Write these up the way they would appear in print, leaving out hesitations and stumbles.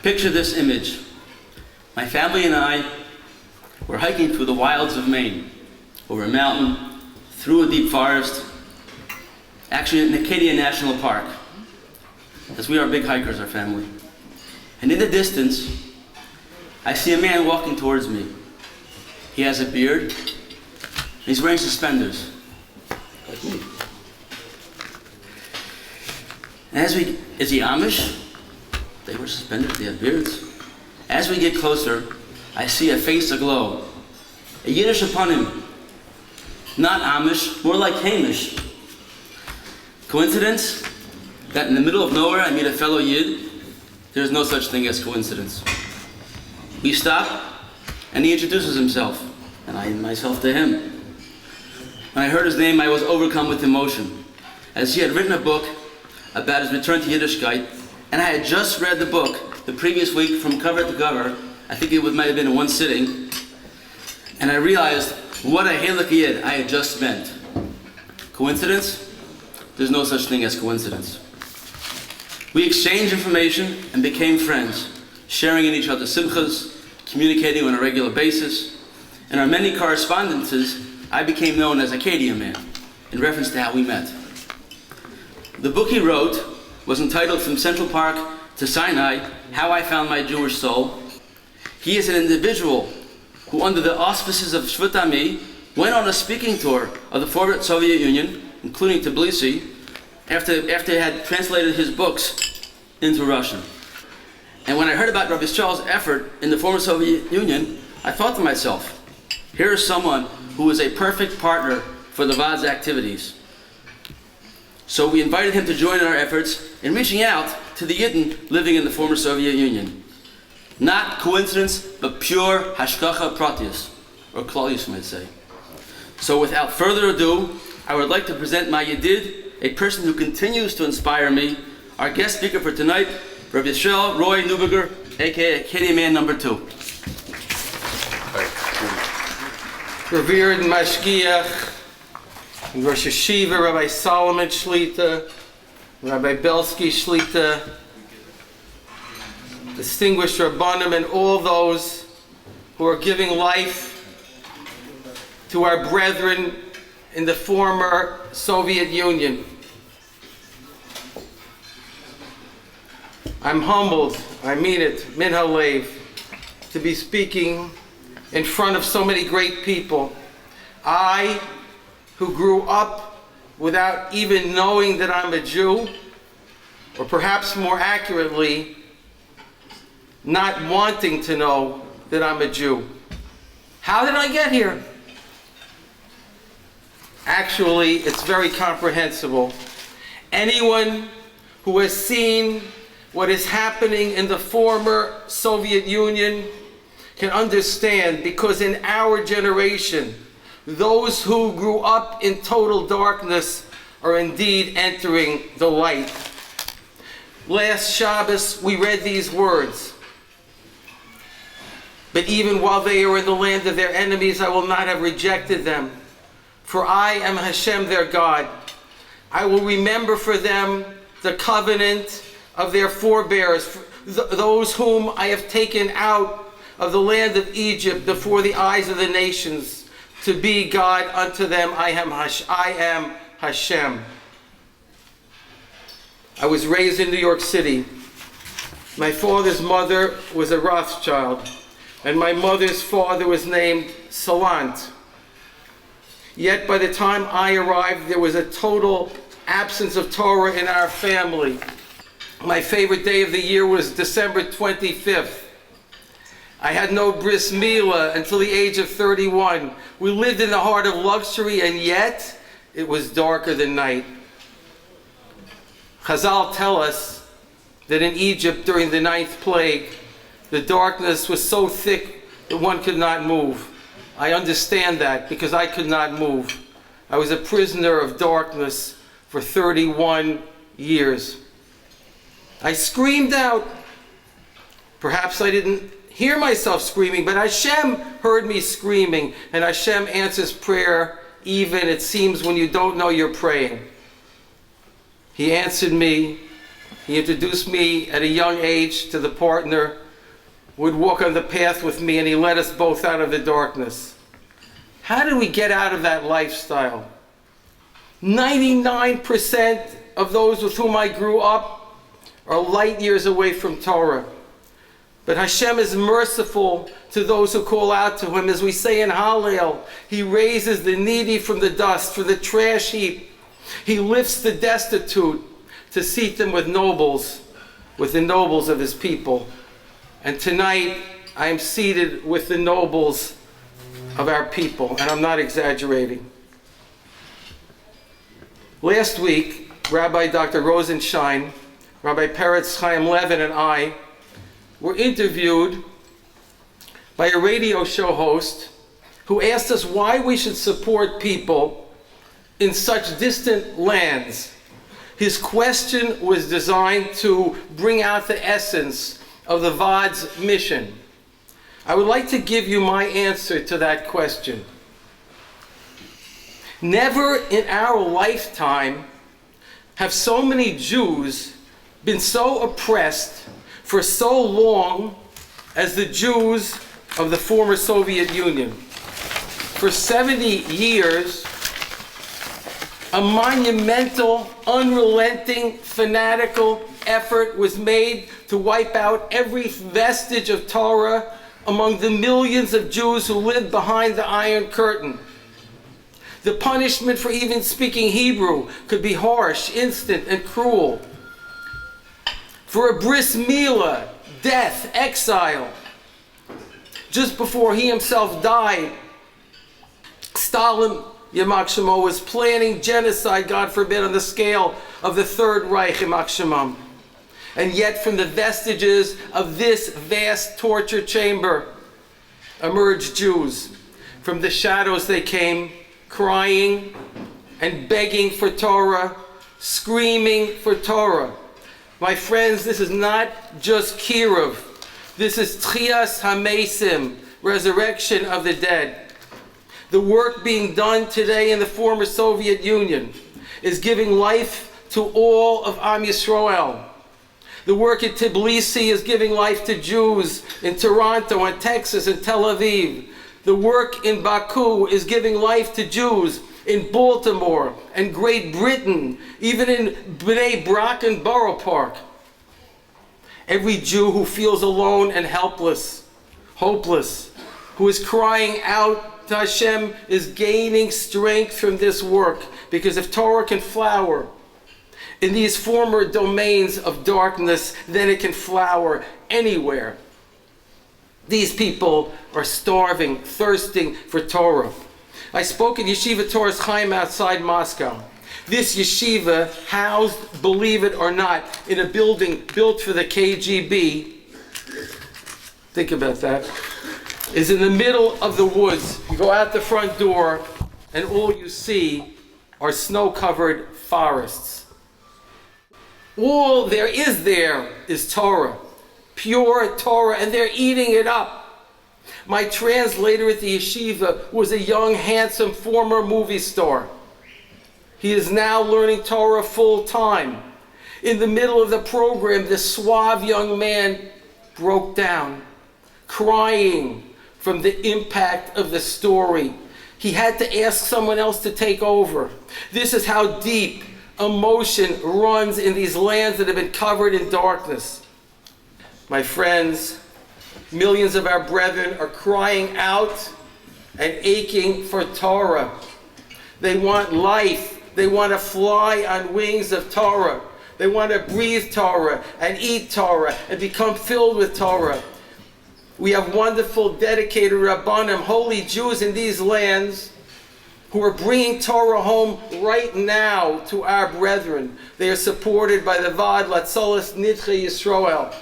Picture this image. My family and I were hiking through the wilds of Maine, over a mountain, through a deep forest, actually in Acadia National Park, as we are big hikers, our family. And in the distance, I see a man walking towards me. He has a beard, and he's wearing suspenders, like me. And is he Amish? They wear suspenders, they have beards. As we get closer, I see a face aglow, a Yiddish upon him. Not Amish, more like Hamish. Coincidence? That in the middle of nowhere I meet a fellow Yid? There's no such thing as coincidence. We stop, and he introduces himself, and I myself to him. When I heard his name, I was overcome with emotion, as he had written a book about his return to Yiddishkeit, and I had just read the book the previous week from cover to cover. I think it might have been in one sitting, and I realized what a Halak Yid I had just spent. Coincidence? There's no such thing as coincidence. We exchanged information and became friends, sharing in each other's simchas, communicating on a regular basis. In our many correspondences, I became known as Acadia Man, in reference to how we met. The book he wrote was entitled From Central Park to Sinai, How I Found My Jewish Soul. He is an individual who, under the auspices of Shvut Ami, went on a speaking tour of the former Soviet Union, including Tbilisi, after he had translated his books into Russian. And when I heard about Rabbi Yisroel's effort in the former Soviet Union, I thought to myself, here is someone who is a perfect partner for the Vaad's activities. So we invited him to join in our efforts in reaching out to the Yidden living in the former Soviet Union. Not coincidence, but pure hashkacha pratius, or klal you might say. So without further ado, I would like to present my Yedid, a person who continues to inspire me, our guest speaker for tonight, Rabbi Yisroel Roy Neuberger, aka Acadia Man number 2. Revered Mashgiach, Rosh Hashiva, Rabbi Solomon Shlita, Rabbi Belsky Shlita, distinguished Rabbanim, and all those who are giving life to our brethren in the former Soviet Union. I'm humbled, I mean it, min halev, to be speaking in front of so many great people. I, who grew up without even knowing that I'm a Jew, or perhaps more accurately, not wanting to know that I'm a Jew. How did I get here? Actually, it's very comprehensible. Anyone who has seen what is happening in the former Soviet Union can understand, because in our generation, those who grew up in total darkness are indeed entering the light. Last Shabbos, we read these words. But even while they are in the land of their enemies, I will not have rejected them. For I am Hashem their God. I will remember for them the covenant of their forebears, those whom I have taken out of the land of Egypt before the eyes of the nations, to be God unto them. I am Hashem. I was raised in New York City. My father's mother was a Rothschild, and my mother's father was named Salant. Yet by the time I arrived, there was a total absence of Torah in our family. My favorite day of the year was December 25th. I had no bris milah until the age of 31. We lived in the heart of luxury, and yet it was darker than night. Chazal tell us that in Egypt during the 9th plague, the darkness was so thick that one could not move. I understand that because I could not move. I was a prisoner of darkness for 31 years. I screamed out. Perhaps I didn't hear myself screaming, but Hashem heard me screaming, and Hashem answers prayer even, it seems, when you don't know you're praying. He answered me He introduced me at a young age to the partner who would walk on the path with me, and he led us both out of the darkness. How did we get out of that lifestyle? 99% of those with whom I grew up are light years away from Torah. But Hashem is merciful to those who call out to Him. As we say in Hallel, He raises the needy from the dust, from the trash heap. He lifts the destitute to seat them with the nobles of His people. And tonight, I am seated with the nobles of our people, and I'm not exaggerating. Last week, Rabbi Dr. Rosenstein, Rabbi Peretz Chaim Levin, and I were interviewed by a radio show host who asked us why we should support people in such distant lands. His question was designed to bring out the essence of the Vaad's mission. I would like to give you my answer to that question. Never in our lifetime have so many Jews been so oppressed for so long as the Jews of the former Soviet Union. For 70 years, a monumental, unrelenting, fanatical effort was made to wipe out every vestige of Torah among the millions of Jews who lived behind the Iron Curtain. The punishment for even speaking Hebrew could be harsh, instant, and cruel. For a bris milah, death, exile. Just before he himself died, Stalin, Yamak Shemo, was planning genocide, God forbid, on the scale of the Third Reich, Yamak Shemam. And yet from the vestiges of this vast torture chamber emerged Jews. From the shadows they came, crying and begging for Torah, screaming for Torah. My friends, this is not just Kiruv. This is Tchias HaMesim, resurrection of the dead. The work being done today in the former Soviet Union is giving life to all of Am Yisroel. The work in Tbilisi is giving life to Jews in Toronto and Texas and Tel Aviv. The work in Baku is giving life to Jews in Baltimore and Great Britain, even in Bnei Brak and Borough Park. Every Jew who feels alone and helpless, hopeless, who is crying out to Hashem is gaining strength from this work, because if Torah can flower in these former domains of darkness, then it can flower anywhere. These people are starving, thirsting for Torah. I spoke at Yeshiva Torah's Chaim outside Moscow. This yeshiva, housed, believe it or not, in a building built for the KGB, think about that, is in the middle of the woods. You go out the front door and all you see are snow-covered forests. All there is Torah, pure Torah, and they're eating it up. My translator at the yeshiva was a young, handsome, former movie star. He is now learning Torah full time. In the middle of the program, this suave young man broke down, crying from the impact of the story. He had to ask someone else to take over. This is how deep emotion runs in these lands that have been covered in darkness. My friends, millions of our brethren are crying out and aching for Torah. They want life. They want to fly on wings of Torah. They want to breathe Torah and eat Torah and become filled with Torah. We have wonderful, dedicated Rabbanim, holy Jews in these lands, who are bringing Torah home right now to our brethren. They are supported by the Vaad Latzolas Nidchei Yisroel.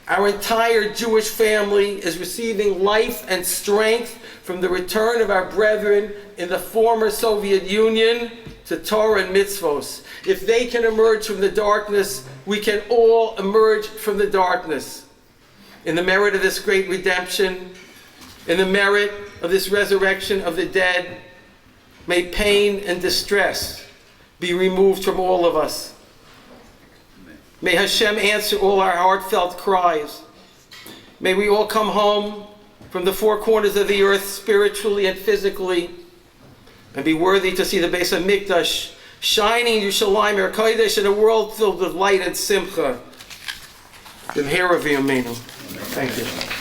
Our entire Jewish family is receiving life and strength from the return of our brethren in the former Soviet Union to Torah and mitzvos. If they can emerge from the darkness, we can all emerge from the darkness. In the merit of this great redemption, in the merit of this resurrection of the dead, may pain and distress be removed from all of us. May Hashem answer all our heartfelt cries. May we all come home from the four corners of the earth, spiritually and physically, and be worthy to see the Beis HaMikdash shining Yerushalayim HaKodesh in a world filled with light and simcha. Thank you.